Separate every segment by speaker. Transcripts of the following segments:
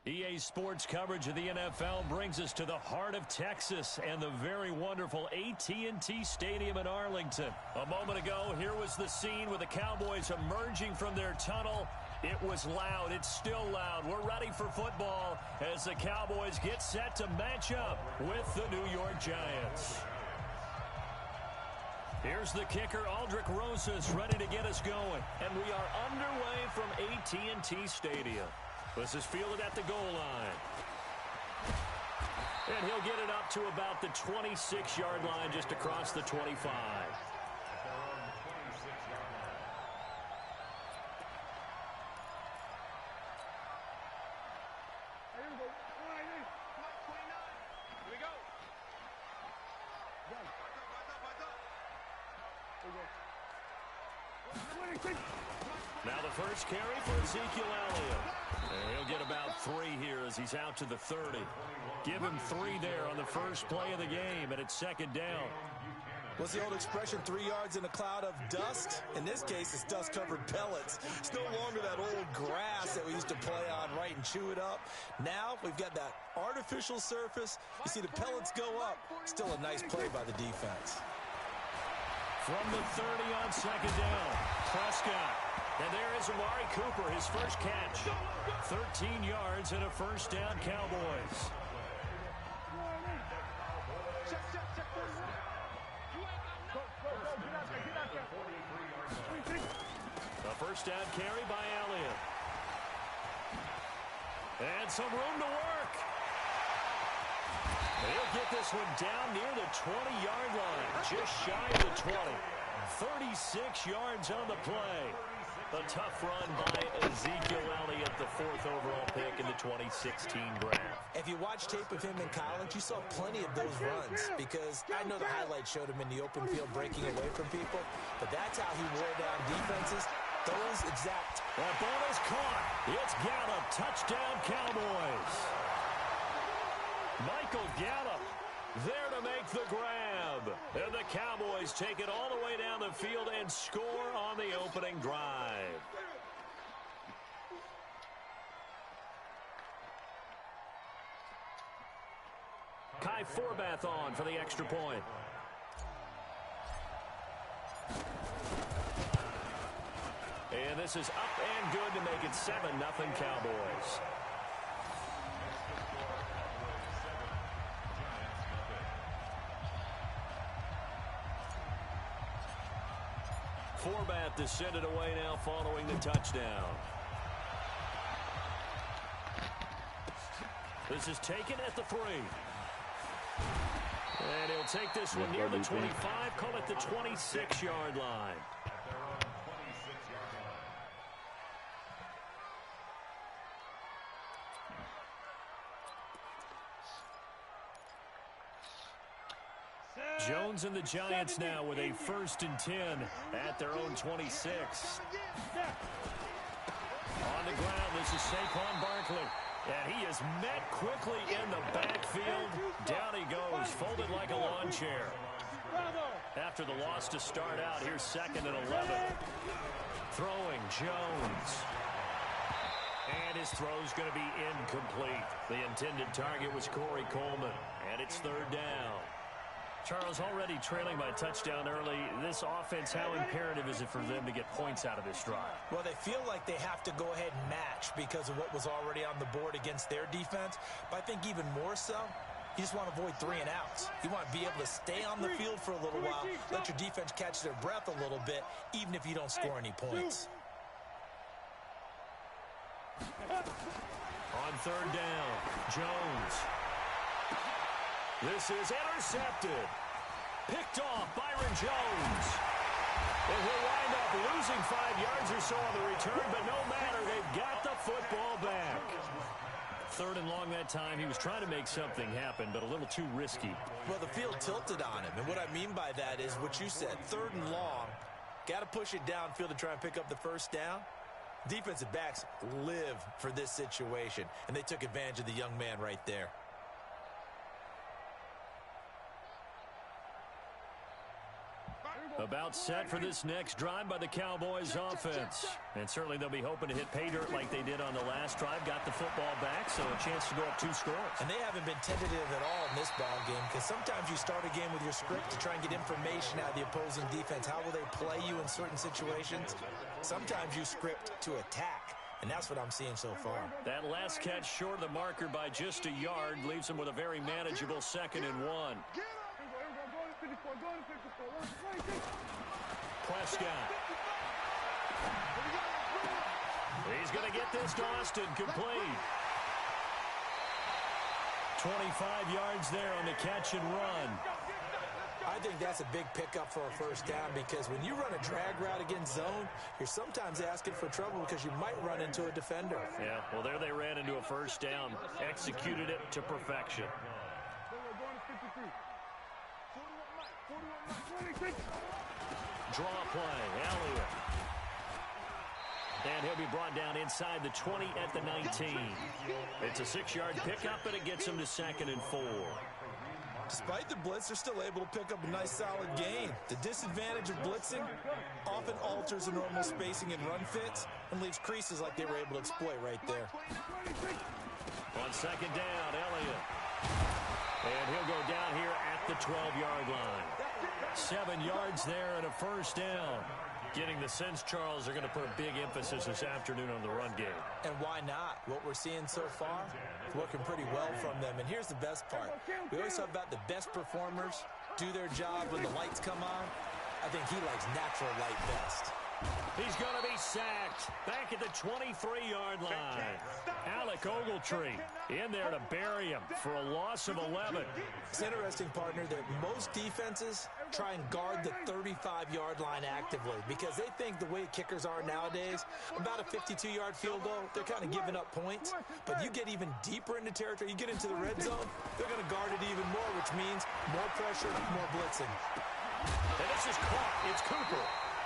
Speaker 1: EA Sports coverage of the NFL brings us to the heart of Texas and the very wonderful AT&T Stadium in Arlington. A moment ago, here was the scene with the Cowboys emerging from their tunnel. It was loud. It's still loud. We're ready for football as the Cowboys get set to match up with the New York Giants. Here's the kicker, Aldrich Rosas, ready to get us going. And we are underway from AT&T Stadium. This is fielded at the goal line. And he'll get it up to about the 26-yard line, just across the 25. Now the first carry for Ezekiel Elliott. And he'll get about 3 here as he's out to the 30. Give him 3 there on the first play of the game, and it's second down.
Speaker 2: What's the old expression, 3 yards in a cloud of dust? In this case, it's dust-covered pellets. It's no longer that old grass that we used to play on, right, and chew it up. Now we've got that artificial surface. You see the pellets go up. Still a nice play by the defense.
Speaker 1: From the 30 on second down, Prescott. And there is Amari Cooper, his first catch. 13 yards and a first down, Cowboys. A first down carry by Elliott. And some room to work. He'll get this one down near the 20-yard line, just shy of the 20. 36 yards on the play. A tough run by Ezekiel Elliott, the 4th overall pick in the 2016 draft.
Speaker 2: If you watch tape of him in college, you saw plenty of those runs, because I know the highlights showed him in the open field breaking away from people, but that's how he wore down defenses. Those exact.
Speaker 1: That ball is caught. It's Gallup. Touchdown, Cowboys. Michael Gallup there to make the grab. And the Cowboys take it all the way down the field and score on the opening drive. Kai Forbath on for the extra point. And this is up and good to make it 7-0 Cowboys. Forbath descended away now following the touchdown. This is taken at the 3. And he'll take this one near the 25, call it the 26-yard line. Jones and the Giants now with a 1st and 10 at their own 26. On the ground, this is Saquon Barkley. And he is met quickly in the backfield. Down he goes, folded like a lawn chair. After the loss to start out, here's 2nd and 11. Throwing Jones. And his throw's going to be incomplete. The intended target was Corey Coleman. And it's 3rd down. Charles, already trailing by touchdown early. This offense, how imperative is it for them to get points out of this drive?
Speaker 2: Well, they feel like they have to go ahead and match because of what was already on the board against their defense. But I think even more so, you just want to avoid 3 and outs. You want to be able to stay on the field for a little while, let your defense catch their breath a little bit, even if you don't score any points.
Speaker 1: On 3rd down, Jones. This is intercepted. Picked off Byron Jones. And he'll wind up losing 5 yards or so on the return, but no matter, they've got the football back. 3rd and long that time. He was trying to make something happen, but a little too risky.
Speaker 2: Well, the field tilted on him, and what I mean by that is what you said, 3rd and long. Got to push it downfield to try and pick up the 1st down. Defensive backs live for this situation, and they took advantage of the young man right there.
Speaker 1: About set for this next drive by the Cowboys offense. And certainly they'll be hoping to hit pay dirt like they did on the last drive. Got the football back, so a chance to go up 2 scores.
Speaker 2: And they haven't been tentative at all in this ball game, because sometimes you start a game with your script to try and get information out of the opposing defense. How will they play you in certain situations? Sometimes you script to attack. And that's what I'm seeing so far.
Speaker 1: That last catch short of the marker by just a yard leaves him with a very manageable 2nd and 1. Prescott. He's going to get this to Austin, complete. 25 yards there on the catch and run.
Speaker 2: I think that's a big pickup for a first down, because when you run a drag route against zone, you're sometimes asking for trouble because you might run into a defender.
Speaker 1: Yeah, well, there they ran into a first down, executed it to perfection. Draw play, Elliott. And he'll be brought down inside the 20 at the 19. It's a 6-yard pickup, and it gets him to 2nd and 4.
Speaker 2: Despite the blitz, they're still able to pick up a nice, solid gain. The disadvantage of blitzing often alters the normal spacing and run fits and leaves creases like they were able to exploit right there.
Speaker 1: On 2nd down, Elliott. And he'll go down here at the 12-yard line. 7 yards there and a first down. Getting the sense, Charles, they're going to put a big emphasis this afternoon on the run game.
Speaker 2: And why not? What we're seeing so far is working pretty well from them. And here's the best part. We always talk about the best performers do their job when the lights come on. I think he likes natural light best.
Speaker 1: He's going to be sacked back at the 23-yard line. Alec Ogletree in there to bury him for a loss of 11.
Speaker 2: It's interesting, partner, that most defenses try and guard the 35-yard line actively because they think the way kickers are nowadays, about a 52-yard field goal, they're kind of giving up points. But you get even deeper into territory, you get into the red zone, they're going to guard it even more, which means more pressure, more blitzing.
Speaker 1: And this is caught. It's Cooper.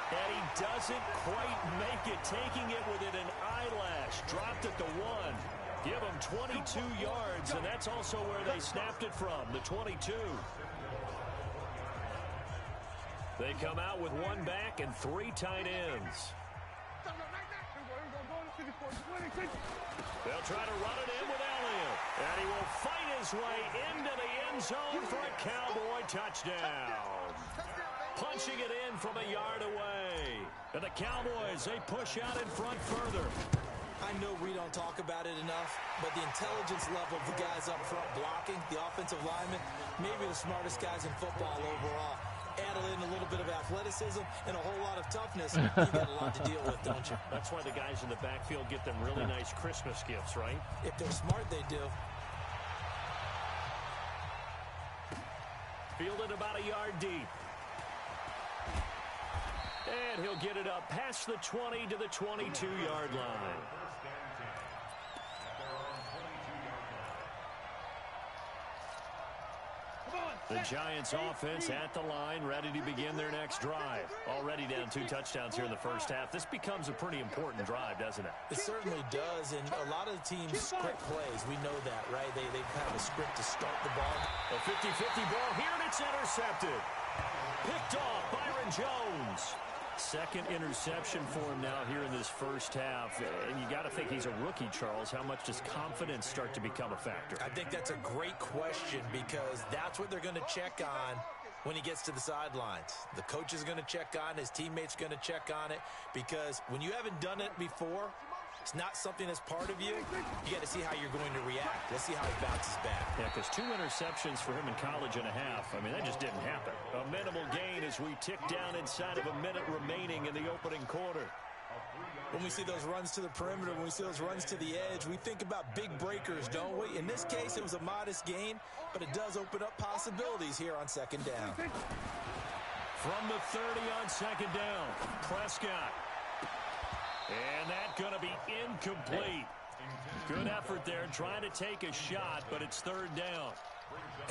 Speaker 1: And he doesn't quite make it, taking it within an eyelash. Dropped at the 1. Give him 22 yards, and that's also where they snapped it from, the 22. They come out with 1 back and 3 tight ends. They'll try to run it in with Elliott. And he will fight his way into the end zone for a Cowboy touchdown. Punching it in from a yard away. And the Cowboys, they push out in front further.
Speaker 2: I know we don't talk about it enough, but the intelligence level of the guys up front blocking, the offensive linemen, maybe the smartest guys in football overall. Add in a little bit of athleticism and a whole lot of toughness, you got a lot to deal with, don't you?
Speaker 1: That's why the guys in the backfield get them really nice Christmas gifts, right?
Speaker 2: If they're smart, they do.
Speaker 1: Fielded about a yard deep. And he'll get it up past the 20 to the 22-yard line. The Giants offense at the line, ready to begin their next drive. Already down 2 touchdowns here in the first half. This becomes a pretty important drive, doesn't it?
Speaker 2: It certainly does, and a lot of the teams script plays. We know that, right? They have a script to start the ball.
Speaker 1: A 50-50 ball here, and it's intercepted. Picked off Byron Jones. Second interception for him now here in this first half. And you got to think he's a rookie, Charles. How much does confidence start to become a factor?
Speaker 2: I think that's a great question because that's what they're going to check on when he gets to the sidelines. The coach is going to check on it. His teammates are going to check on it because when you haven't done it before, it's not something that's part of you. You got to see how you're going to react. Let's see how he bounces back.
Speaker 1: Yeah, because 2 interceptions for him in college and a half. I mean, that just didn't happen. A minimal gain as we tick down inside of a minute remaining in the opening quarter.
Speaker 2: When we see those runs to the perimeter, when we see those runs to the edge, we think about big breakers, don't we? In this case, it was a modest gain, but it does open up possibilities here on second down.
Speaker 1: From the 30 on second down, Prescott. And that's going to be incomplete. Good effort there, trying to take a shot, but it's third down.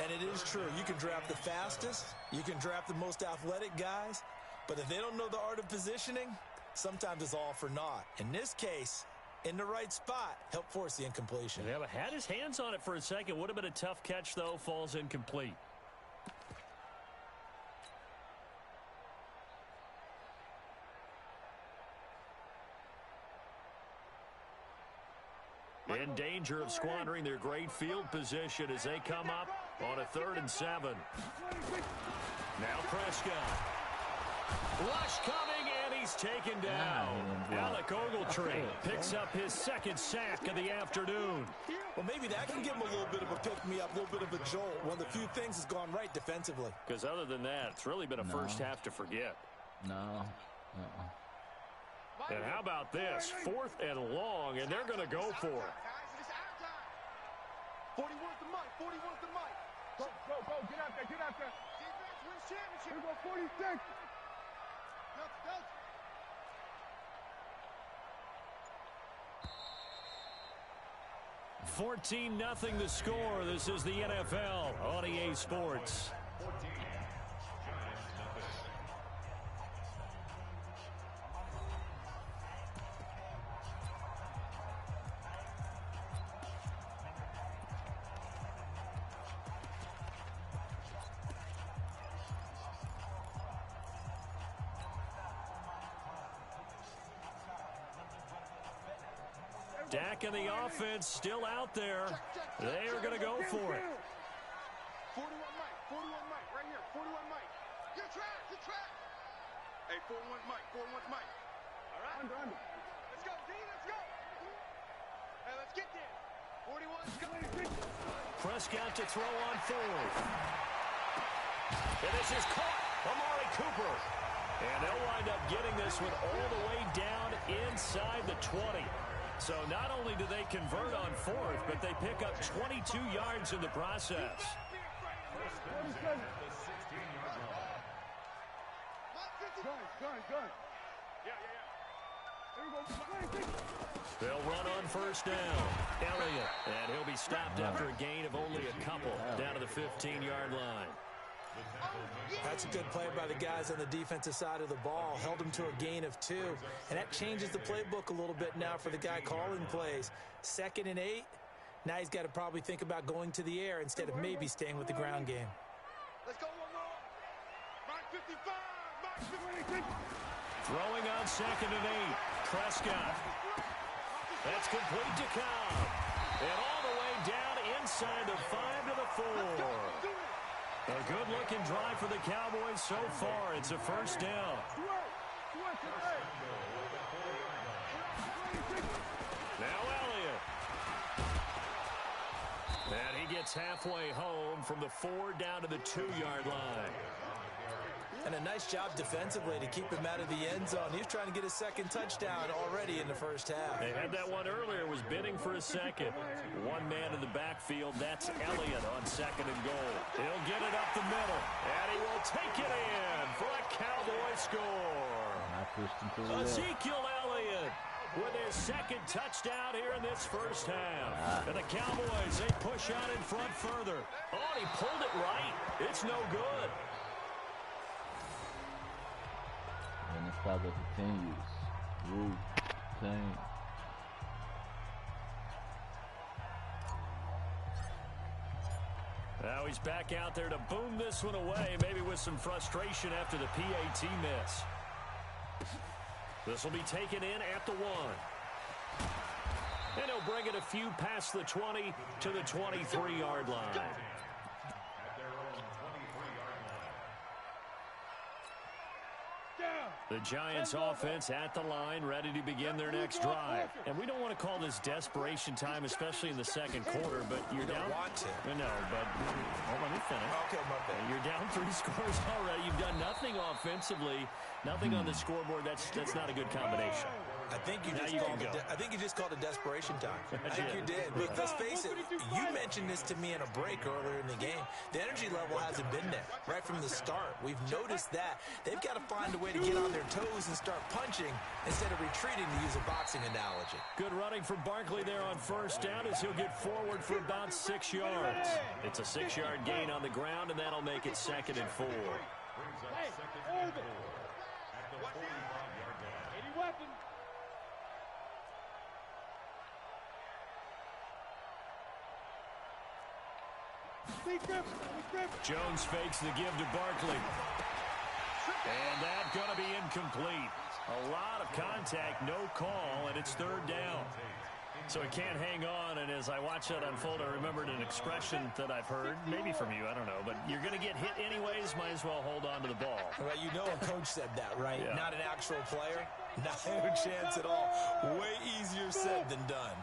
Speaker 2: And it is true. You can draft the fastest. You can draft the most athletic guys. But if they don't know the art of positioning, sometimes it's all for naught. In this case, in the right spot, help force the incompletion.
Speaker 1: Yeah, but had his hands on it for a second. Would have been a tough catch, though. Falls incomplete. In danger of squandering their great field position as they come up on a 3rd and 7. Now Prescott. Rush coming, and he's taken down. Alec Ogletree picks up his 2nd sack of the afternoon.
Speaker 2: Well, maybe that can give him a little bit of a pick-me-up, a little bit of a jolt. One of the few things that's gone right defensively.
Speaker 1: Because other than that, it's really been a first half to forget.
Speaker 3: No.
Speaker 1: And how about this? 4th and long, and they're going to go for it.
Speaker 4: 41's the mic. 41's the mic. Go. Get out there. Defense wins championship. Here we go, 46. Go.
Speaker 1: 14-0 the score. This is the NFL on EA Sports. Dak and the offense still out there. They are going to go for it.
Speaker 4: 41 mic, right here. 41 mic. You're trapped. Hey, 41 mic. All right. Under. Let's go, D. Let's go. Hey, let's get there. 41's coming.
Speaker 1: Prescott to throw on 4th. And this is caught. Amari Cooper. And they'll wind up getting this one all the way down inside the 20. So not only do they convert on 4th, but they pick up 22 yards in the process.
Speaker 4: Gun.
Speaker 1: They'll run on 1st down. Elliott, and he'll be stopped after a gain of only a couple down to the 15-yard line.
Speaker 2: That's a good play by the guys on the defensive side of the ball. Held him to a gain of 2. And that changes the playbook a little bit now for the guy calling plays. 2nd and 8. Now he's got to probably think about going to the air instead of maybe staying with the ground game.
Speaker 4: Let's go one more. Mark 55. Mark 50.
Speaker 1: Throwing on 2nd and 8. Prescott. That's complete to Cobb. And all the way down inside the 5 to the 4. A good-looking drive for the Cowboys so far. It's a 1st down. Now Elliott. And he gets halfway home from the 4 down to the 2-yard line.
Speaker 2: And a nice job defensively to keep him out of the end zone. He was trying to get his 2nd touchdown already in the 1st half.
Speaker 1: They had that one earlier, was bidding for a 2nd. One man in the backfield, that's Elliott on 2nd and goal. He'll get it up the middle, and he will take it in for a Cowboy score. Ezekiel Elliott with his 2nd touchdown here in this 1st half. And the Cowboys, they push out in front further. Oh, he pulled it right. It's no good.
Speaker 3: And the saga continues. Routine.
Speaker 1: Now he's back out there to boom this one away, maybe with some frustration after the PAT miss. This will be taken in at the 1. And he'll bring it a few past the 20 to the 23-yard line. The Giants offense at the line, ready to begin their next drive. And we don't want to call this desperation time, especially in the 2nd quarter, but you're down.
Speaker 2: Want to.
Speaker 1: No, but let me finish.
Speaker 2: Okay, my bad.
Speaker 1: You're down 3 scores already. You've done nothing offensively, nothing on the scoreboard. That's not a good combination.
Speaker 2: I think you just called it desperation time. I think you did.
Speaker 1: But
Speaker 2: let's face it, you mentioned this to me in a break earlier in the game. The energy level hasn't been there right from the start. We've noticed that. They've got to find a way to get on their toes and start punching instead of retreating, to use a boxing analogy.
Speaker 1: Good running from Barkley there on 1st down as he'll get forward for about 6 yards. It's a 6-yard gain on the ground, and that'll make it 2nd and 4.
Speaker 4: Hey, hold it. 80 weapons.
Speaker 1: Jones fakes the give to Barkley. And that's going to be incomplete. A lot of contact, no call, and it's 3rd down. So he can't hang on, and as I watch that unfold, I remembered an expression that I've heard, maybe from you, I don't know, but you're going to get hit anyways, might as well hold on to the ball.
Speaker 2: Well, you know a coach said that, right?
Speaker 1: Yeah.
Speaker 2: Not an actual player. Not a chance at all. Way easier said than done.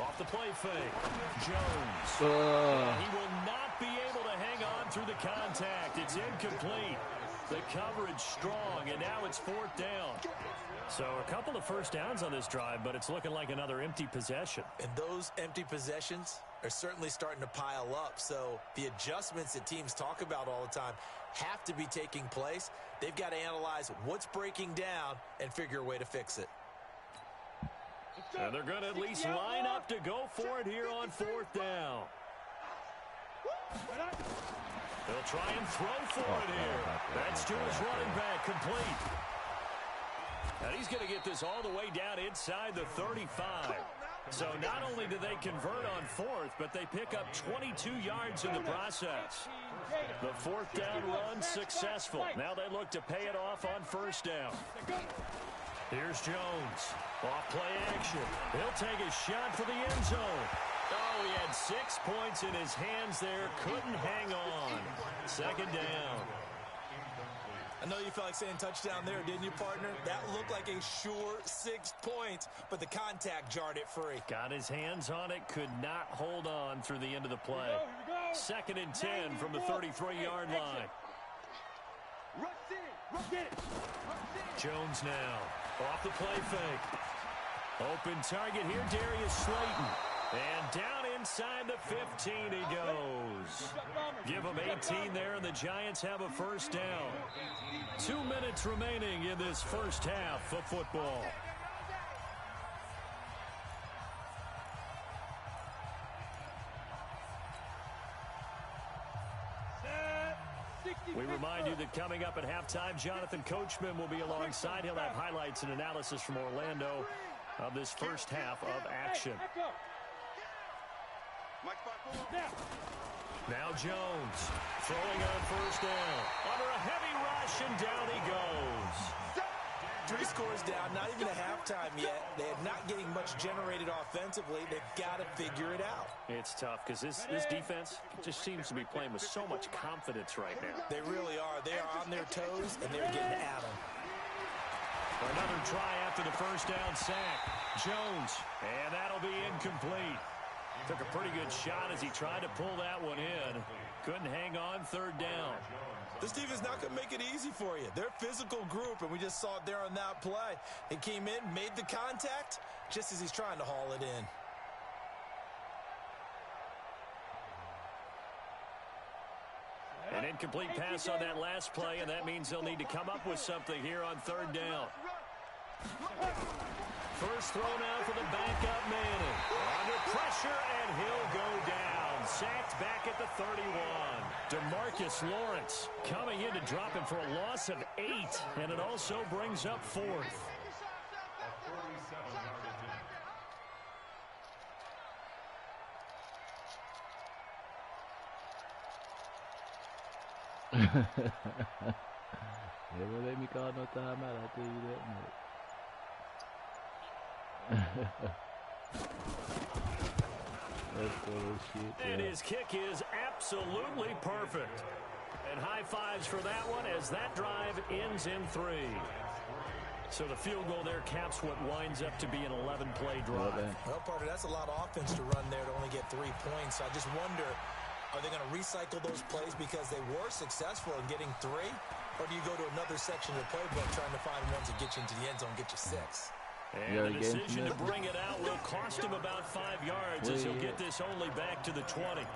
Speaker 1: Off the play fake, Jones. He will not be able to hang on through the contact. It's incomplete. The coverage strong, and now it's 4th down. So a couple of first downs on this drive, but it's looking like another empty possession.
Speaker 2: And those empty possessions are certainly starting to pile up. So the adjustments that teams talk about all the time have to be taking place. They've got to analyze what's breaking down and figure a way to fix it.
Speaker 1: And they're going to at least line up to go for it here on 4th down. They'll try and throw for it here. That's to his running back, complete. And he's going to get this all the way down inside the 35. So not only do they convert on 4th, but they pick up 22 yards in the process. The 4th down run successful. Now they look to pay it off on 1st down. Here's Jones. Off play action. He'll take a shot for the end zone. Oh, he had 6 points in his hands there. Couldn't hang on. 2nd down.
Speaker 2: I know you felt like saying touchdown there, didn't you, partner? That looked like a sure 6 points, but the contact jarred it free.
Speaker 1: Got his hands on it, could not hold on through the end of the play. 2nd and 10 from the 33-yard line. Jones now. Off the play fake. Open target here, Darius Slayton. And down inside the 15 he goes. Give him 18 there, and the Giants have a 1st down. 2 minutes remaining in this first half of football. We remind you that coming up at halftime, Jonathan Coachman will be alongside. He'll have highlights and analysis from Orlando of this first half of action. Now Jones throwing on 1st down. Under a heavy rush, and down he goes.
Speaker 2: 3 scores down, not even a halftime yet. They're not getting much generated offensively. They've got to figure it out.
Speaker 1: It's tough because this defense just seems to be playing with so much confidence right now.
Speaker 2: They really are. They are on their toes, and they're getting at them.
Speaker 1: Another try after the 1st down sack. Jones, and that'll be incomplete. Took a pretty good shot as he tried to pull that one in. Couldn't hang on 3rd down.
Speaker 2: This defense not going to make it easy for you. They're a physical group, and we just saw it there on that play. He came in, made the contact, just as he's trying to haul it in.
Speaker 1: An incomplete pass on that last play, and that means they'll need to come up with something here on 3rd down. First throw now for the backup Manning. Under pressure, and he'll go down. Sacked back at the 31. DeMarcus Lawrence coming in to drop him for a loss of 8, and it also brings up 4th.
Speaker 3: They won't let me call no timeout, I'll tell you that much. Let's go, shit.
Speaker 1: And his kick is absolutely perfect. And high fives for that one as that drive ends in 3. So the field goal there caps what winds up to be an 11-play drive.
Speaker 2: Well, partner, that's a lot of offense to run there to only get 3 points. I just wonder, are they going to recycle those plays because they were successful in getting 3? Or do you go to another section of the playbook trying to find ones that get you into the end zone, get you 6?
Speaker 1: And the decision to bring it out will cost him about 5 yards as he'll get this only back to the 20.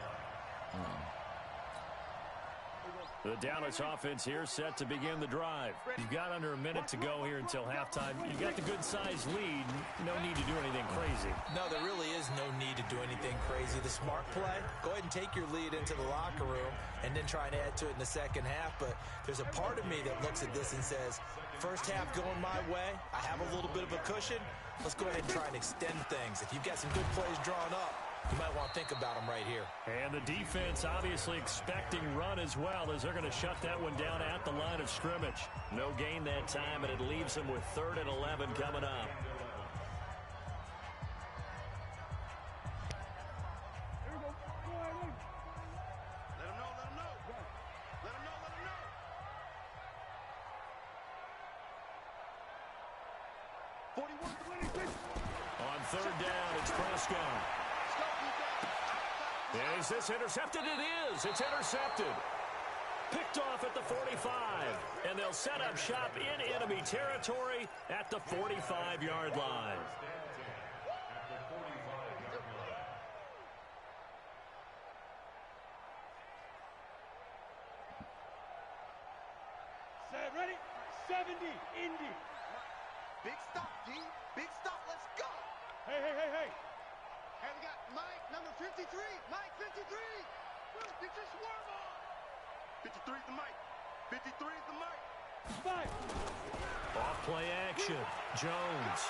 Speaker 1: The Dallas offense here set to begin the drive. You've got under a minute to go here until halftime. You've got the good-sized lead. No need to do anything crazy.
Speaker 2: No, there really is no need to do anything crazy. The smart play, go ahead and take your lead into the locker room and then try and add to it in the second half. But there's a part of me that looks at this and says, first half going my way, I have a little bit of a cushion. Let's go ahead and try and extend things. If you've got some good plays drawn up, You might want to think about them right here.
Speaker 1: And the defense obviously expecting run as well, as they're going to shut that one down at the line of scrimmage. No gain that time, and it leaves them with 3rd and 11 coming up. On 3rd down, it's Prescott. Is this intercepted? It is. It's intercepted. Picked off at the 45. And they'll set up shop in enemy territory at the 45-yard line.
Speaker 4: Ready? 70, Indy. Big stop, D. Big stop. Let's go. Hey. And we got Mike, number 53. Mike, 53. Get your swarm on. 53 is the Mike. 53 is the Mike. Mike.
Speaker 1: Off play action. Jones.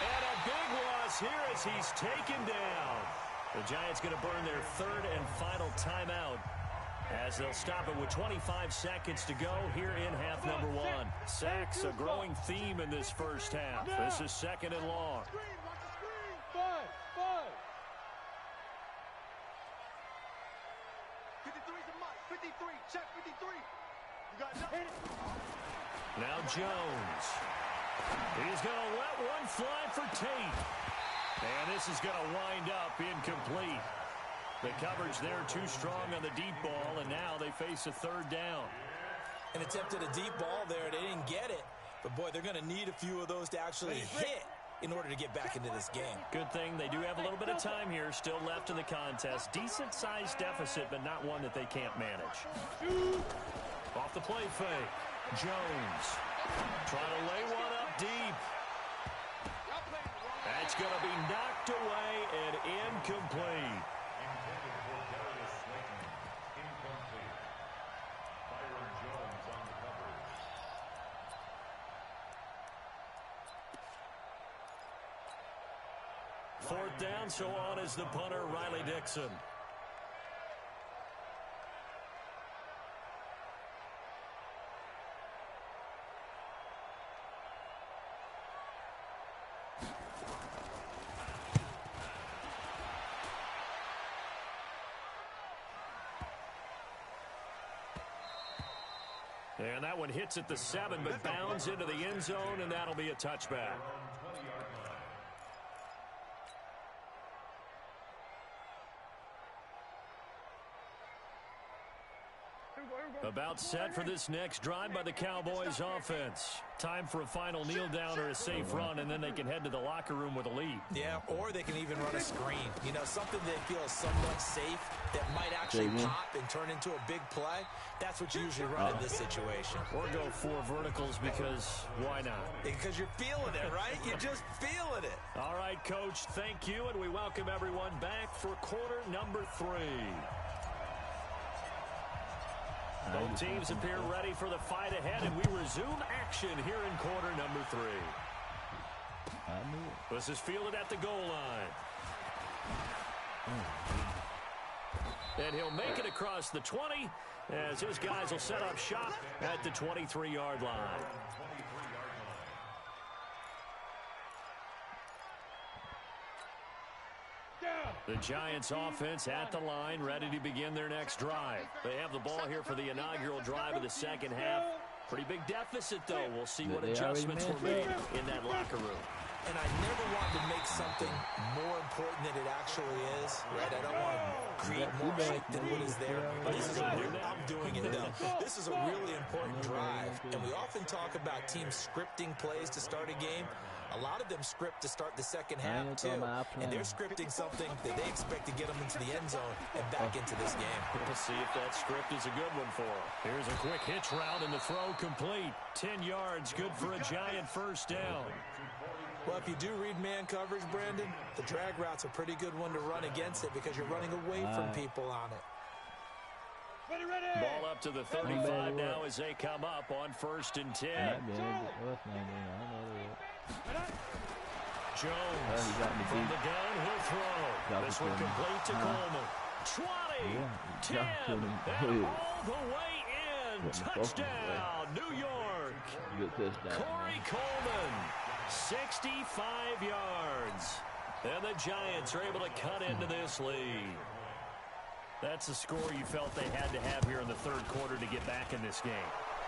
Speaker 1: And a big loss here as he's taken down. The Giants going to burn their 3rd and final timeout, as they'll stop it with 25 seconds to go here in half number 1. Sacks, a growing theme in this first half. This is 2nd and long.
Speaker 4: Watch the screen. 5. 53 is the Mike. 53. Check 53. You got nothing.
Speaker 1: Now Jones. He's going to let one fly for Tate. And this is going to wind up incomplete. The coverage there too strong on the deep ball, and now they face a 3rd down.
Speaker 2: And attempted a deep ball there. They didn't get it. But, boy, they're going to need a few of those to actually hit in order to get back into this game.
Speaker 1: Good thing they do have a little bit of time here still left in the contest. Decent-sized deficit, but not one that they can't manage. Off the play fake. Jones trying to lay one up deep. That's going to be knocked away and incomplete. Fourth down, so on is the punter, Riley Dixon. And that one hits at the 7, but bounds into the end zone, and that'll be a touchback. About set for this next drive by the Cowboys offense. Time for a final kneel down or a safe run, and then they can head to the locker room with a lead.
Speaker 2: Yeah, or they can even run a screen. You know, something they feel is somewhat safe that might actually pop and turn into a big play. That's what you usually run in this situation.
Speaker 1: Or go 4 verticals, because why not?
Speaker 2: Because you're feeling it, right? You're just feeling it.
Speaker 1: All right, Coach, thank you, and we welcome everyone back for quarter number 3. Both teams appear ready for the fight ahead, and we resume action here in quarter number 3. This is fielded at the goal line. And he'll make it across the 20, as his guys will set up shop at the 23-yard line. The Giants offense at the line, ready to begin their next drive. They have the ball here for the inaugural drive of the second half. Pretty big deficit, though. We'll see what adjustments were made in that locker room.
Speaker 2: And I never want to make something more important than it actually is, right? I don't want to create more hype than what is there. But this is I'm doing it now. This is a really important drive. And we often talk about teams scripting plays to start a game. A lot of them script to start the second half, too. And they're scripting something that they expect to get them into the end zone and back into this game.
Speaker 1: We'll see if that script is a good one for them. Here's a quick hitch route, and the throw complete. 10 yards, good for a Giant first down.
Speaker 2: Well, if you do read man coverage, Brandon, the drag route's a pretty good one to run against it because you're running away from people on it.
Speaker 4: Ready.
Speaker 1: Ball up to the 35 now as they come up on 1st and 10. Jones from the gun, he'll throw. This one complete to Coleman. 20, 10, and all the way in. Touchdown, New York.
Speaker 3: Good touchdown.
Speaker 1: Corey Coleman, 65 yards. And the Giants are able to cut into this lead. That's the score you felt they had to have here in the third quarter to get back in this game.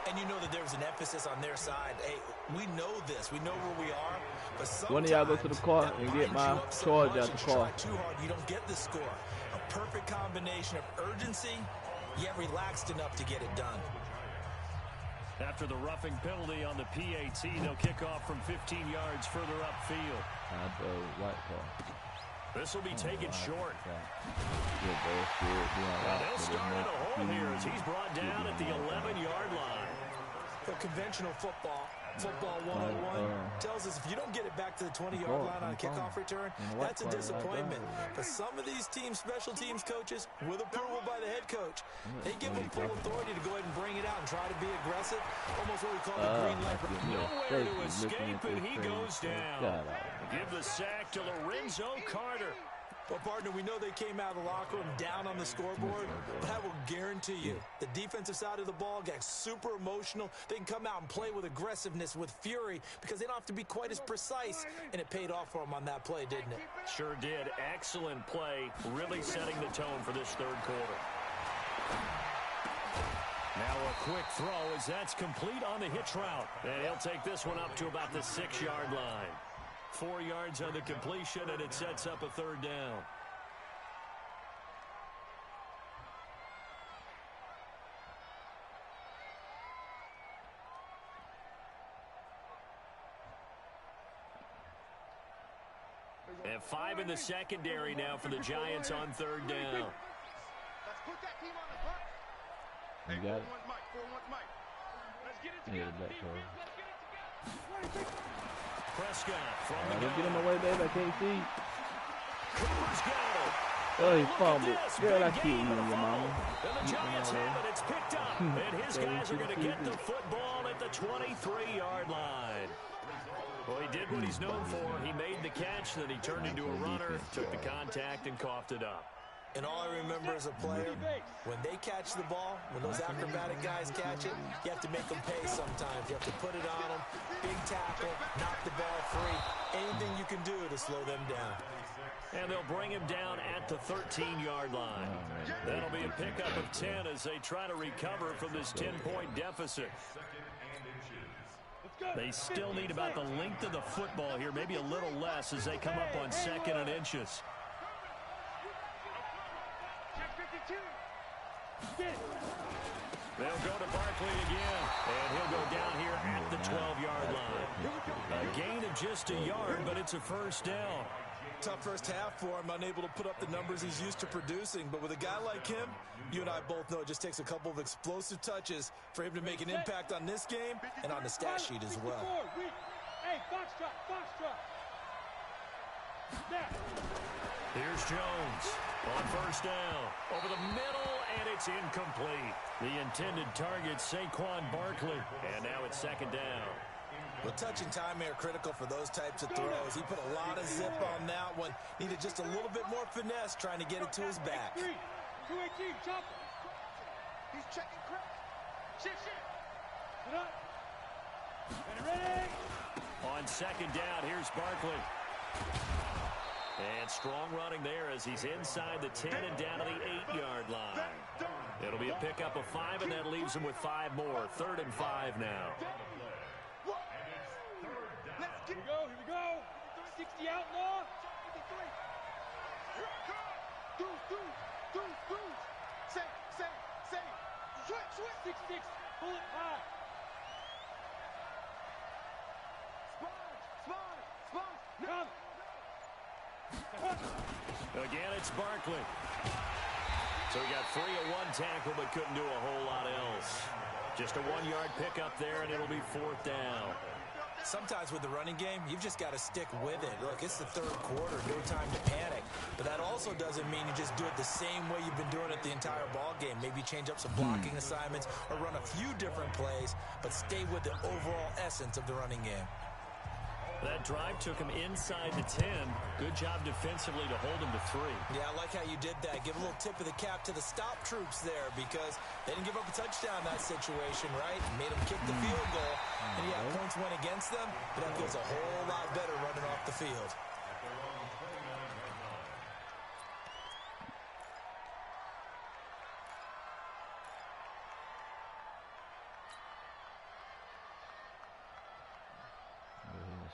Speaker 2: And you know that there was an emphasis on their side. Hey, we know this. We know where we are. But sometimes
Speaker 3: one of y'all go to the car and get my charge out the car.
Speaker 2: Too hard, you don't get the score. A perfect combination of urgency, yet relaxed enough to get it done.
Speaker 1: After the roughing penalty on the PAT, they'll kick off from 15 yards further upfield. This will be taken short. Well, they'll start in a hole here as he's brought down at the 11-yard line.
Speaker 2: The conventional football 101 tells us if you don't get it back to the 20-yard line on a kickoff return, that's a disappointment. But some of these teams, special teams coaches, with approval by the head coach, they give them full authority to go ahead and bring it out and try to be aggressive, almost what we call the green light.
Speaker 1: Nowhere to escape, and he goes down. Give the sack to Lorenzo Carter.
Speaker 2: Well, partner, we know they came out of the locker room down on the scoreboard, but I will guarantee you the defensive side of the ball gets super emotional. They can come out and play with aggressiveness, with fury, because they don't have to be quite as precise, and it paid off for them on that play, didn't it?
Speaker 1: Sure did. Excellent play, really setting the tone for this third quarter. Now a quick throw as that's complete on the hitch route, and he'll take this one up to about the 6-yard line. 4 yards on the completion, and it sets up a third down. And 5 in the secondary now for the Giants on third down.
Speaker 4: Let's put that team on the front. Hey,
Speaker 3: You got it.
Speaker 4: 4-1 Mike, 4-1 Mike. Let's get it together.
Speaker 3: Yeah, back cover.
Speaker 4: Let's get it together.
Speaker 1: Prescott from the
Speaker 3: Don't
Speaker 1: gun.
Speaker 3: get in my way, baby. I can't see.
Speaker 1: Cooper's got it.
Speaker 3: Oh, he
Speaker 1: Look at
Speaker 3: fumbled.
Speaker 1: this.
Speaker 3: Girl, I
Speaker 1: Big
Speaker 3: kill you,
Speaker 1: gain on the
Speaker 3: your
Speaker 1: fumble.
Speaker 3: mama.
Speaker 1: And the Giants have it. It's picked up. And his guys are going to get the football at the 23-yard line. Well, he did what he's known for. He made the catch, then he turned into a runner, took the contact, and coughed it up.
Speaker 2: And all I remember as a player, when they catch the ball, when those acrobatic guys catch it, you have to make them pay sometimes. You have to put it on them, big tackle, knock the ball free. Anything you can do to slow them down.
Speaker 1: And they'll bring him down at the 13-yard line. That'll be a pickup of 10 as they try to recover from this 10-point deficit. They still need about the length of the football here, maybe a little less as they come up on 2nd and inches. They'll go to Barkley again, and he'll go down here at the 12-yard line. A gain of just a yard, but it's a first down.
Speaker 2: Tough first half for him, unable to put up the numbers he's used to producing. But with a guy like him, you and I both know it just takes a couple of explosive touches for him to make an impact on this game and on the stat sheet as well.
Speaker 4: Hey, box drop.
Speaker 1: Here's Jones on first down. Over the middle, and it's incomplete. The intended target, Saquon Barkley. And now it's 2nd down.
Speaker 2: Well, touch and time are critical for those types of throws. He put a lot of zip on that one. Needed just a little bit more finesse trying to get it to his back.
Speaker 4: 218, chop. He's checking crack. Shit. Get up. Ready.
Speaker 1: On 2nd down, here's Barkley. And strong running there as he's inside the 10 and down to the 8-yard line. It'll be a pickup of 5, and that leaves him with 5 more. 3rd and 5 now.
Speaker 4: Here we go. 60 outlaw. 53. Here it comes. Do. Say. Switch. 6. Pull it high. Sponge. Come.
Speaker 1: Again, it's Barkley. So he got 3 of 1 tackle, but couldn't do a whole lot else. Just a 1-yard pickup there, and it'll be 4th down.
Speaker 2: Sometimes with the running game, you've just got to stick with it. Look, it's the third quarter, no time to panic. But that also doesn't mean you just do it the same way you've been doing it the entire ball game. Maybe change up some blocking assignments or run a few different plays, but stay with the overall essence of the running game.
Speaker 1: That drive took him inside the 10. Good job defensively to hold him to 3.
Speaker 2: Yeah, I like how you did that. Give a little tip of the cap to the stop troops there because they didn't give up a touchdown in that situation, right? Made them kick the field goal. And yeah, points went against them, but that feels a whole lot better running off the field.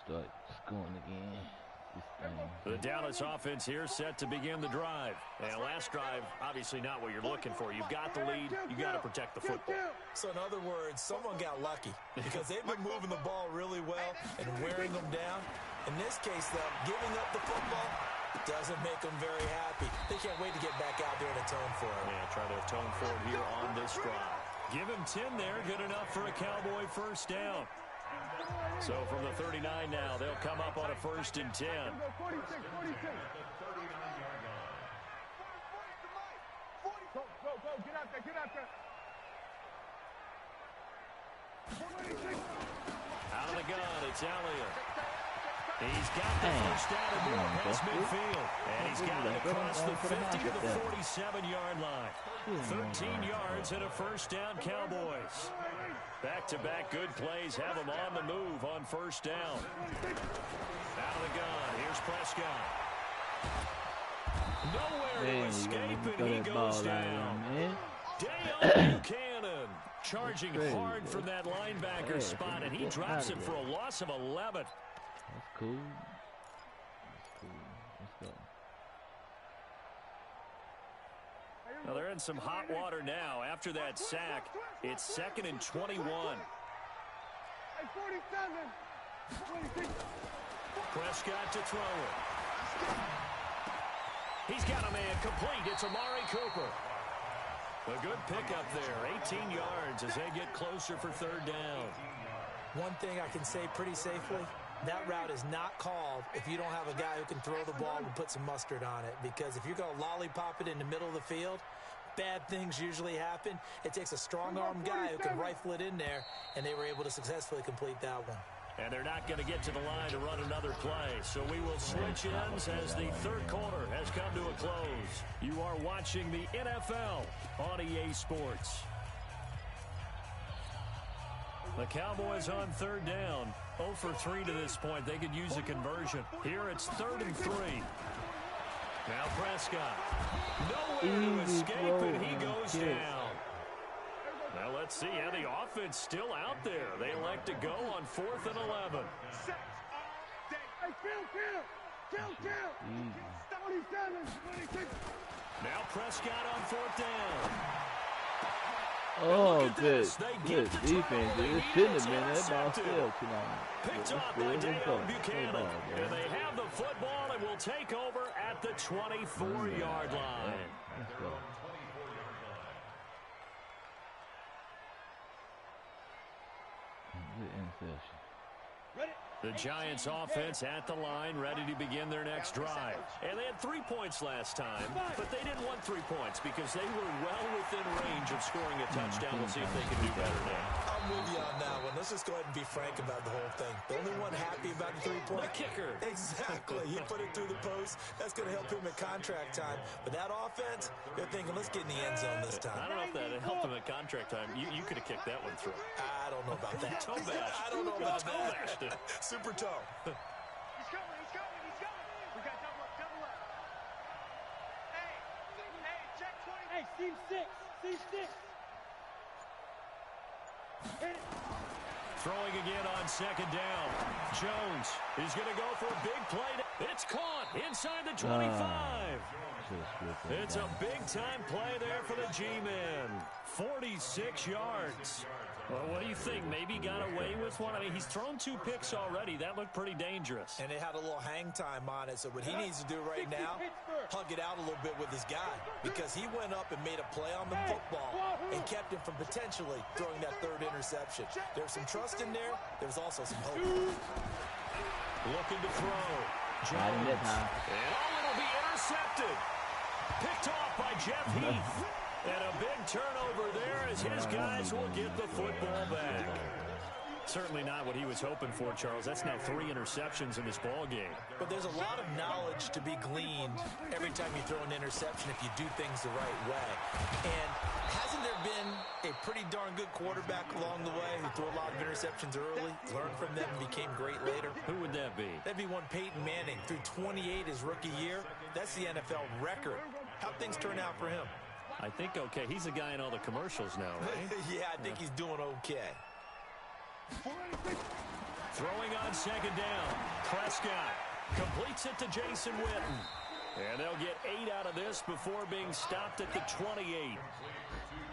Speaker 3: Start scoring again.
Speaker 1: The Dallas offense here set to begin the drive. And last drive, obviously not what you're looking for. You've got the lead. You got to protect the football.
Speaker 2: So in other words, someone got lucky because they've been moving the ball really well and wearing them down. In this case, though, giving up the football doesn't make them very happy. They can't wait to get back out there and atone for it.
Speaker 1: Yeah, try to atone for it here on this drive. Give him 10 there. Good enough for a Cowboy first down. So from the 39 now, they'll come up on a 1st and 10.
Speaker 4: Go, get out there.
Speaker 1: Out of the gun, it's Elliott. He's got the first down and more past midfield. And he's got it across the 50 to the 47-yard line. 13 yards and a first down, Cowboys. Back-to-back good plays have them on the move on first down. Out of the gun, here's Prescott. Nowhere to escape, and he goes down. Dale Buchanan charging hard from that linebacker spot, and he drops it for a loss of 11.
Speaker 3: That's cool. Let's go.
Speaker 1: Now they're in some hot water now. After that sack, it's 2nd and 21. Prescott to throw it. He's got a man complete. It's Amari Cooper. A good pickup there. 18 yards as they get closer for 3rd down.
Speaker 2: One thing I can say pretty safely, that route is not called if you don't have a guy who can throw the ball and put some mustard on it. Because if you're going to lollipop it in the middle of the field, bad things usually happen. It takes a strong-arm guy who can rifle it in there, and they were able to successfully complete that one.
Speaker 1: And they're not going to get to the line to run another play. So we will switch ends as the 3rd quarter has come to a close. You are watching the NFL on EA Sports. The Cowboys on 3rd down. 0 for 3 to this point. They could use a conversion. Here it's 3rd and 3. Now Prescott. Nowhere to escape, and he goes down. Well, let's see how the offense still out there. They elect to go on 4th and 11. Now Prescott on 4th down.
Speaker 3: Oh, good defense. It shouldn't have been. That ball still too long.
Speaker 1: Picked off by Dale Buchanan. And they have the football and will take over at the 24-yard line.
Speaker 3: Let's go. Good interception.
Speaker 1: The Giants offense at the line, ready to begin their next drive. And they had 3 points last time, but they didn't want 3 points because they were well within range of scoring a touchdown. We'll see if they can do better now.
Speaker 2: I'm with you on that one. Let's just go ahead and be frank about the whole thing. The only one happy about the 3-point.
Speaker 1: The kicker.
Speaker 2: Exactly. He put it through the post. That's going to help him at contract time. But that offense, they're thinking, let's get in the end zone this time.
Speaker 1: I don't know if that helped him at contract time. You could have kicked that one through.
Speaker 2: I don't know about that.
Speaker 1: Toe bash.
Speaker 2: I don't know about
Speaker 1: that.
Speaker 2: Super toe.
Speaker 4: He's coming. We got double up. Hey, check 20. Hey, seam 6. Hit it.
Speaker 1: Throwing again on 2nd down. Jones is going to go for a big play. It's caught inside the 25. It's a big-time play there for the G-men. 46 yards. Well, what do you think? Maybe got away with one? I mean, he's thrown 2 picks already. That looked pretty dangerous.
Speaker 2: And it had a little hang time on it. So what he needs to do right now, hug it out a little bit with his guy. Because he went up and made a play on the football and kept him from potentially throwing that 3rd interception. There's some trust in there. There's also some hope.
Speaker 1: Looking to throw. Jones. And it'll be intercepted. Picked off by Jeff Heath. And a big turnover there as his guys will get the football back. Certainly not what he was hoping for, Charles. That's now 3 interceptions in this ball game.
Speaker 2: But there's a lot of knowledge to be gleaned every time you throw an interception if you do things the right way. And hasn't there been a pretty darn good quarterback along the way who threw a lot of interceptions early, learned from them, and became great later?
Speaker 1: Who would that be?
Speaker 2: That'd be one Peyton Manning. Threw 28 his rookie year. That's the NFL record. How'd things turn out for him?
Speaker 1: I think okay. He's a guy in all the commercials now, right?
Speaker 2: Yeah, I think he's doing okay.
Speaker 1: Throwing on second down. Prescott completes it to Jason Witten. And they'll get 8 out of this before being stopped at the 28.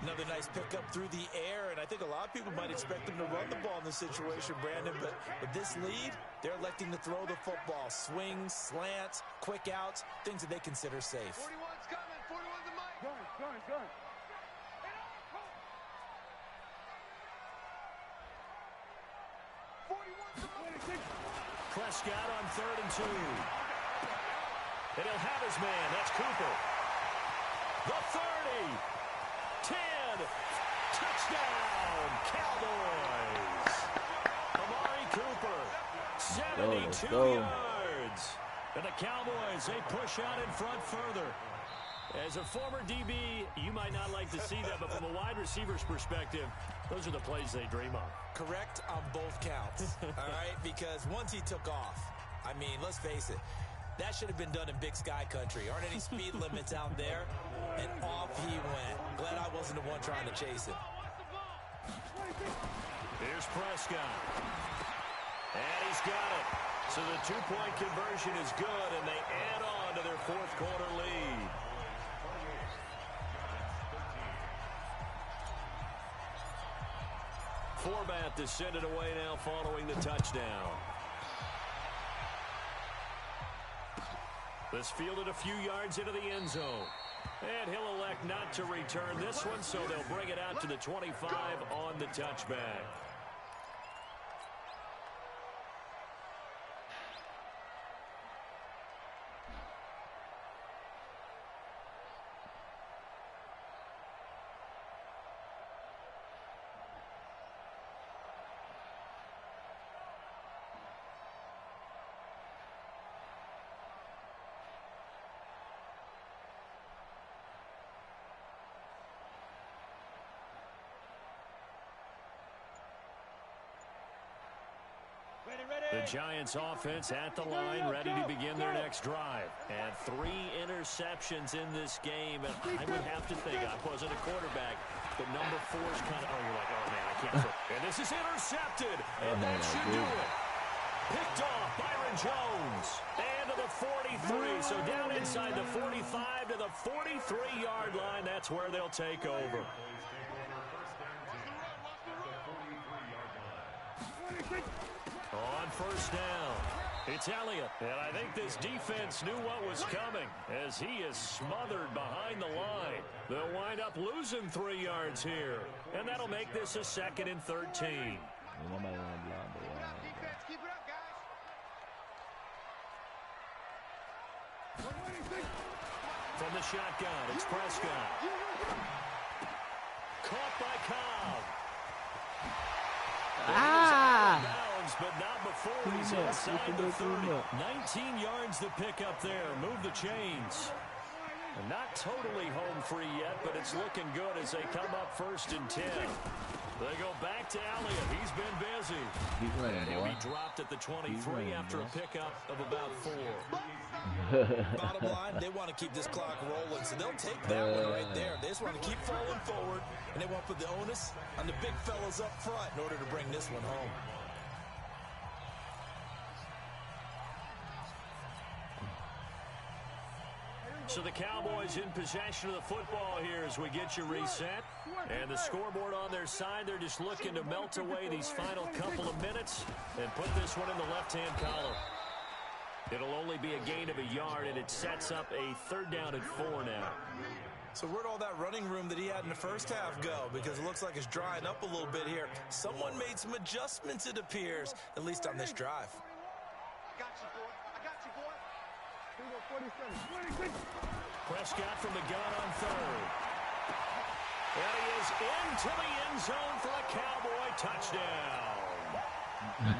Speaker 2: Another nice pickup through the air, and I think a lot of people might expect them to run the ball in this situation, Brandon, but with this lead, they're electing to throw the football. Swings, slants, quick outs, things that they consider safe.
Speaker 4: 41's coming. 41's the mic. Gun.
Speaker 1: Prescott on 3rd and 2. And he'll have his man. That's Cooper. The 30. 10. Touchdown, Cowboys. Amari Cooper, 72 yards. And the Cowboys, they push out in front further. As a former DB, you might not like to see that, but from a wide receiver's perspective, those are the plays they dream of.
Speaker 2: Correct on both counts, all right? Because once he took off, I mean, let's face it, that should have been done in Big Sky country. Aren't any speed limits out there? And off he went. Glad I wasn't the one trying to chase him.
Speaker 1: Here's Prescott. And he's got it. So the 2-point conversion is good, and they add on to their 4th quarter lead. Forbath to send it away now following the touchdown. This fielded a few yards into the end zone. And he'll elect not to return this one, so they'll bring it out to the 25 on the touchback. The Giants offense at the line, ready to begin their next drive. And 3 interceptions in this game. And I would have to think, I wasn't a quarterback, but number 4's kind of, you're like, oh, man, I can't throw. And this is intercepted. And that should do it. Picked off Byron Jones. And to the 43. So down inside the 45 to the 43-yard line. That's where they'll take over. On first down, it's Elliott. And I think this defense knew what was coming as he is smothered behind the line. They'll wind up losing 3 yards here. And that'll make this a 2nd and 13.
Speaker 4: Defense, keep it up, guys.
Speaker 1: From the shotgun, it's Prescott. Caught by Cobb. Bounds, but not before he's inside the 30. 19 yards to pick up there. Move the chains. And not totally home free yet, but it's looking good as they come up 1st and 10. They go back to Elliott. He's been busy. And he'll be dropped at the 23 after a pickup of about 4.
Speaker 2: Bottom line, they want to keep this clock rolling, so they'll take that one right there. They just want to keep falling forward, and they want to put the onus on the big fellas up front in order to bring this one home.
Speaker 1: So the Cowboys in possession of the football here as we get you reset. And the scoreboard on their side, they're just looking to melt away these final couple of minutes and put this one in the left-hand column. It'll only be a gain of a yard, and it sets up a 3rd down and 4 now.
Speaker 2: So where'd all that running room that he had in the first half go? Because it looks like it's drying up a little bit here. Someone made some adjustments, it appears, at least on this drive.
Speaker 4: I got you, boy. I got you, boy. 47.
Speaker 1: Prescott from the gun on 3rd. And he is into the end zone for a Cowboy touchdown.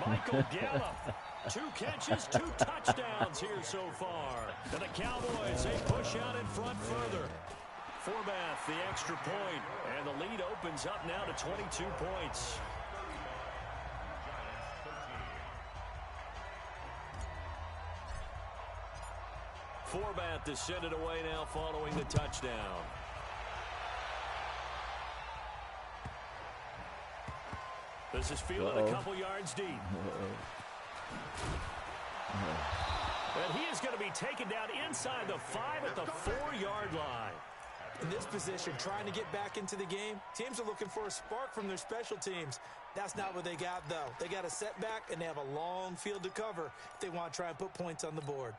Speaker 1: Michael Gallup. 2 catches, 2 touchdowns here so far. And the Cowboys, they push out in front further. Forbath, the extra point, and the lead opens up now to 22 points. Forbath to send it away now following the touchdown. This is fielded a couple yards deep. And he is going to be taken down inside the 5 at the 4-yard line.
Speaker 2: In this position, trying to get back into the game, teams are looking for a spark from their special teams. That's not what they got, though. They got a setback, and they have a long field to cover if they want to try and put points on the board.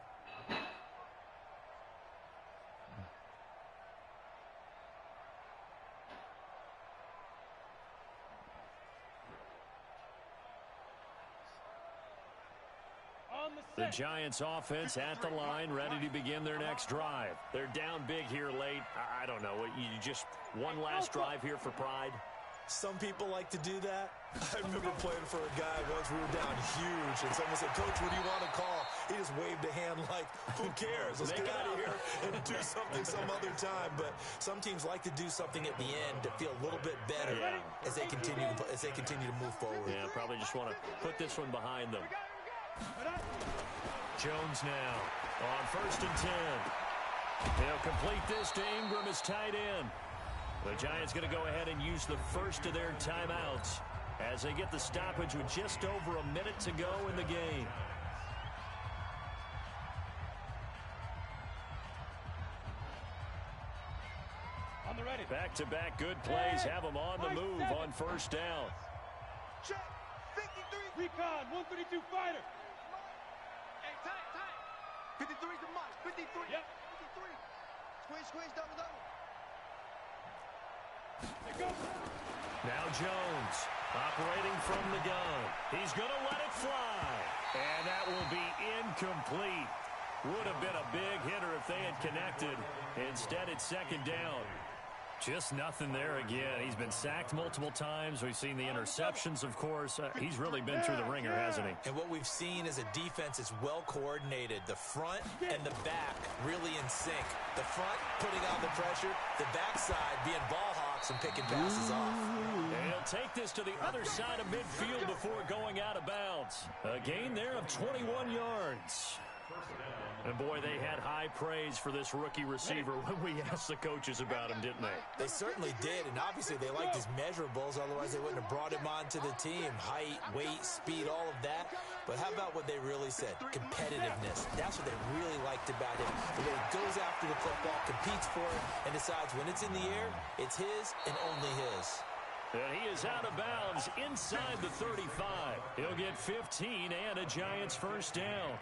Speaker 1: The Giants offense at the line, ready to begin their next drive. They're down big here late. I don't know. You just one last drive here for pride?
Speaker 2: Some people like to do that. I remember playing for a guy once. We were down huge, and someone said, "Coach, what do you want to call?" He just waved a hand like, "Who cares? Let's get out of here and do something some other time." But some teams like to do something at the end to feel a little bit better as they continue to move forward.
Speaker 1: Yeah, probably just want to put this one behind them. Jones now on 1st and 10. They'll complete this to Ingram as tight end. The Giants going to go ahead and use the first of their timeouts as they get the stoppage with just over a minute to go in the game.
Speaker 5: On the ready.
Speaker 1: Back-to-back good plays have them on the move on 1st down.
Speaker 4: Check. 53.
Speaker 5: Recon, 132 fighter.
Speaker 4: Hey, time. 53 is the mark. 53.
Speaker 5: Yep.
Speaker 4: 53. Squeeze, double.
Speaker 5: There goes.
Speaker 1: Now Jones operating from the gun. He's going to let it fly. And that will be incomplete. Would have been a big hitter if they had connected. Instead, it's 2nd down. Just nothing there again. He's been sacked multiple times. We've seen the interceptions, of course. He's really been through the ringer, hasn't he?
Speaker 2: And what we've seen is a defense that's well coordinated. The front and the back really in sync. The front putting on the pressure. The backside being ball hawks and picking passes off.
Speaker 1: And he'll take this to the other side of midfield before going out of bounds. A gain there of 21 yards. And, boy, they had high praise for this rookie receiver when we asked the coaches about him, didn't they?
Speaker 2: They certainly did, and obviously they liked his measurables. Otherwise, they wouldn't have brought him onto the team. Height, weight, speed, all of that. But how about what they really said? Competitiveness. That's what they really liked about him. The way he goes after the football, competes for it, and decides when it's in the air, it's his and only his.
Speaker 1: And he is out of bounds inside the 35. He'll get 15 and a Giants 1st down.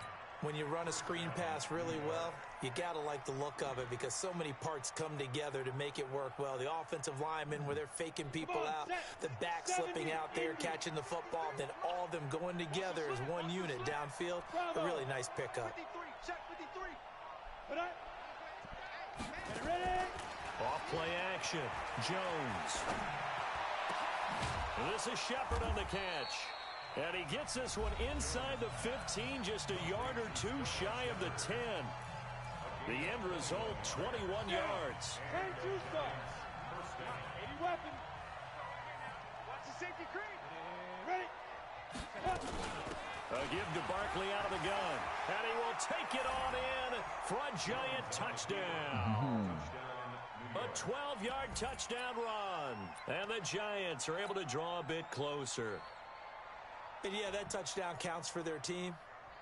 Speaker 2: When you run a screen pass really well, you got to like the look of it because so many parts come together to make it work well. The offensive linemen where they're faking people out, the back slipping out there, catching the football, then all of them going together as one unit downfield. A really nice pickup.
Speaker 4: 53. Check 53.
Speaker 5: Ready?
Speaker 1: Off play action. Jones. This is Shepard on the catch. And he gets this one inside the 15, just a yard or two shy of the 10. The end result, 21 yards.
Speaker 5: Turn 2 starts. 80 weapon.
Speaker 4: Watch the safety creep.
Speaker 5: Ready.
Speaker 1: A give to Barkley out of the gun. And he will take it on in for a Giant touchdown. A 12-yard touchdown run. And the Giants are able to draw a bit closer.
Speaker 2: And yeah, that touchdown counts for their team,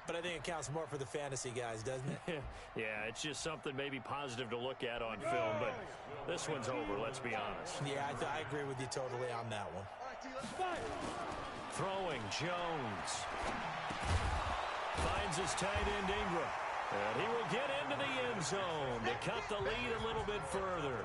Speaker 2: but I think it counts more for the fantasy guys, doesn't it?
Speaker 1: Yeah, it's just something maybe positive to look at on film, but this one's over, let's be honest.
Speaker 2: Yeah, I agree with you totally on that one.
Speaker 4: All right, T, let's fight.
Speaker 1: Throwing, Jones. Finds his tight end, Ingram. And he will get into the end zone to cut the lead a little bit further.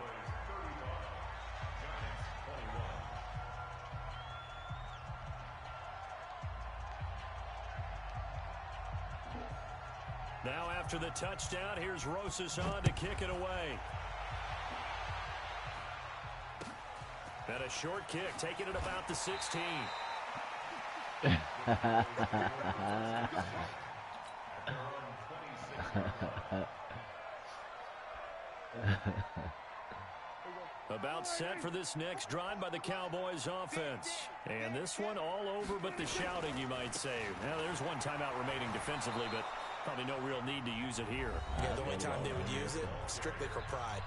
Speaker 1: Now after the touchdown, here's Rosas on to kick it away. And a short kick, taking it about the 16. About set for this next drive by the Cowboys offense. And this one all over but the shouting, you might say. Now, there's one timeout remaining defensively, but probably no real need to use it here.
Speaker 2: Yeah, the only time they would use it, strictly for pride.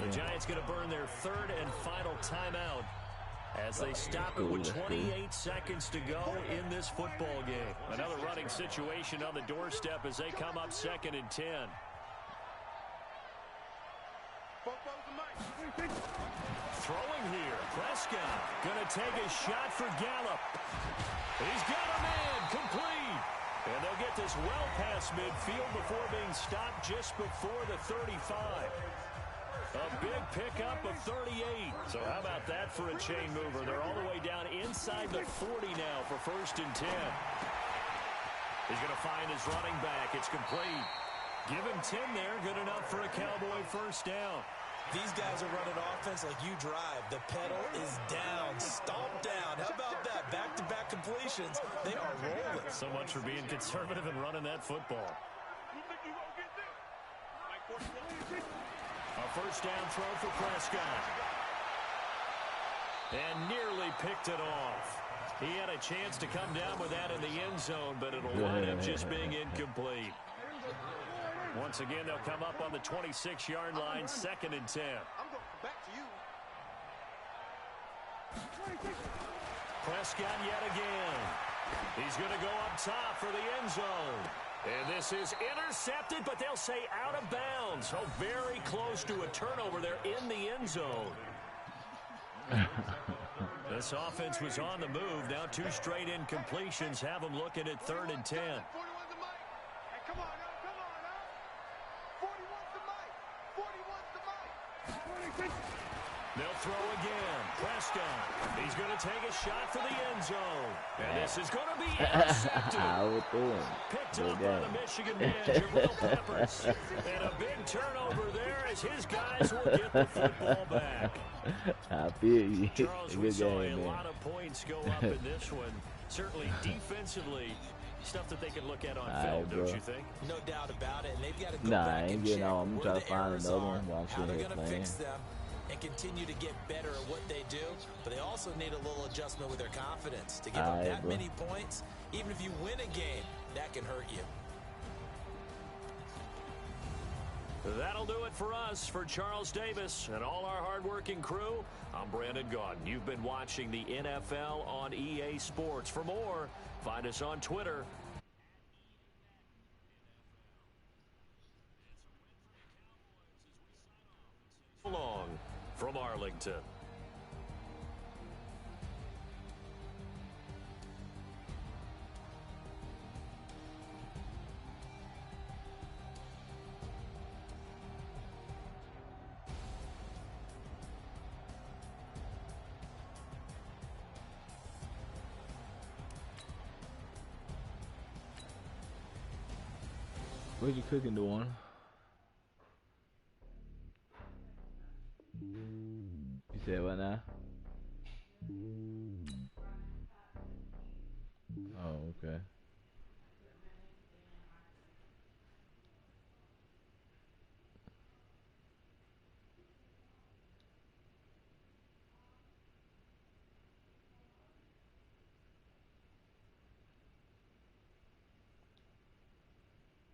Speaker 1: The Giants going to burn their third and final timeout as they stop it with 28 seconds to go in this football game. Another running situation on the doorstep as they come up 2nd and 10. Throwing here, Prescott going to take a shot for Gallup. He's got a man, complete. And they'll get this well past midfield before being stopped just before the 35. A big pickup of 38. So how about that for a chain mover? They're all the way down inside the 40 now for 1st and 10. He's going to find his running back. It's complete. Give him 10 there. Good enough for a Cowboy first down.
Speaker 2: These guys are running offense like you drive. The pedal is down, stomped down. How about that? Back-to-back completions. They are rolling.
Speaker 1: So much for being conservative and running that football. A first down throw for Prescott. And nearly picked it off. He had a chance to come down with that in the end zone, but it'll wind up just being incomplete. Once again, they'll come up on the 26-yard line, 2nd and 10.
Speaker 4: I'm going back to you.
Speaker 1: Prescott yet again. He's going to go up top for the end zone. And this is intercepted, but they'll say out of bounds. So very close to a turnover there in the end zone. This offense was on the move. Now 2 straight incompletions have them looking at 3rd and 10.
Speaker 4: 41's the mic. Hey, come on now, come on now. 41's the mic. 41's the mic.
Speaker 1: They'll throw again. Prescott. He's going to take a shot for the end zone. And this is going to be intercepted. Picked up by the Michigan man, Jabril Peppers. And a big turnover there as his guys will get the football back.
Speaker 3: I feel you.
Speaker 1: Charles, we
Speaker 3: Good
Speaker 1: saw
Speaker 3: game,
Speaker 1: a
Speaker 3: man.
Speaker 1: lot of points go up in this one. Certainly defensively, stuff that they can look at on film,
Speaker 3: bro.
Speaker 1: don't you think?
Speaker 2: No doubt about it. And they've got to go
Speaker 3: Nah, I
Speaker 2: back
Speaker 3: ain't
Speaker 2: and
Speaker 3: getting
Speaker 2: check
Speaker 3: on. I'm
Speaker 2: where
Speaker 3: trying
Speaker 2: the
Speaker 3: to find
Speaker 2: errors
Speaker 3: another
Speaker 2: are,
Speaker 3: one while I'm
Speaker 2: how they're
Speaker 3: sitting here
Speaker 2: going to
Speaker 3: playing.
Speaker 2: fix them, and continue to get better at what they do. But they also need a little adjustment with their confidence. To give up that
Speaker 3: bro.
Speaker 2: many points, even if you win a game, that can hurt you.
Speaker 1: That'll do it for us. For Charles Davis and all our hardworking crew, I'm Brandon Gaudin. You've been watching the NFL on EA Sports. For more, find us on Twitter. Long from Arlington.
Speaker 3: What you cooking, Dawn? You said what now? Oh, okay.